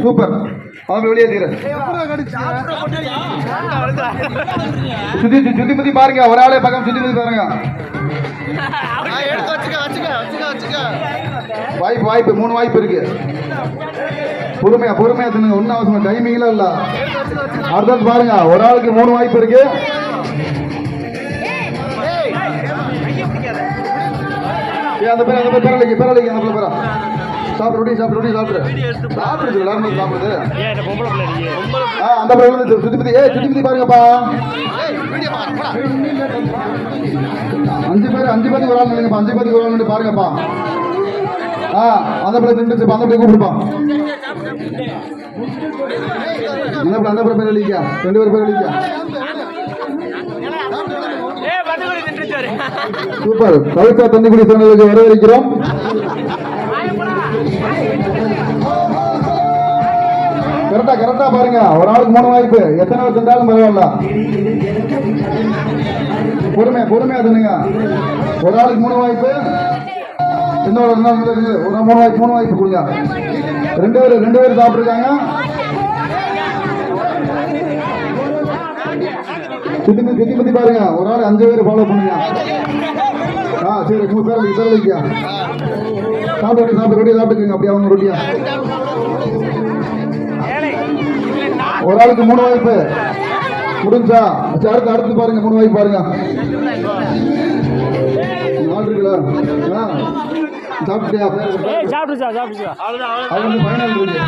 Super. அவங்க வெளியே தீர சுத்தி சுத்தி பத்தி பாருங்க. ஒரு ஆளே பக்கம் சுத்தி பத்தி பாருங்க. வாய்ப்பு 3 வாய்ப்பு இருக்கு. பொறுமையா தின்னுங்க. ஒன்னும் அவசியம் டைமிங்லாம் இல்ல. அடுத்தது பாருங்க. ஒரு ஆளுக்கு 3 வாய்ப்பு இருக்கு. அந்த பேரலைக்கு அந்த பேரா சாப்பிடு சாப்பிடுது அந்த சுத்தி பத்தி பாருங்கப்பா. 5 பேருக்கு ஒரு ஆள் நினைங்கப்பா. 5 பேருக்கு ஒரு ஆள் நின்று பாருங்கப்பா. அந்த பிள்ளை நின்று அந்த பிள்ளை கூப்பிடுப்பா. அந்த பிள்ளை பேர் அழிக்கா. 2 பேர் அழிக்கா. சூப்பர். கவிதா தண்ணிக்குடி சேனலுக்கு வரவேற்கிறோம். கரெக்டா பாருங்க. ஒரு ஆளுக்கு 3 வாய்ப்பு. எத்தனை பேர் தந்தாலும் பரவாயில்ல. பொறுமையா தண்ணுங்க. ஒரு ஆளுக்கு 3 வாய்ப்பு. இன்னொரு 3 வாய்ப்பு கொடுங்க. 2 பேர் சாப்பிட்டுருக்காங்க. சுத்தி பத்தி பாருங்க. ஒரு ஆள் 5 பேர் ஃபாலோ பண்ணுங்க. சரி 3 பேர் வைக்க சாப்பிட்டு சாப்பிட்டுக்குங்க. அப்படியே அவங்க ரொட்டியா. ஒரு ஆளுக்கு 3 வாய்ப்பு முடிஞ்சா. அடுத்து பாருங்க. 3 வாய்ப்பு பாருங்க. 4 இருக்குல்ல. சாப்பிட்டியா? சாப்பிட்டு ஃபைனல் இருக்கு.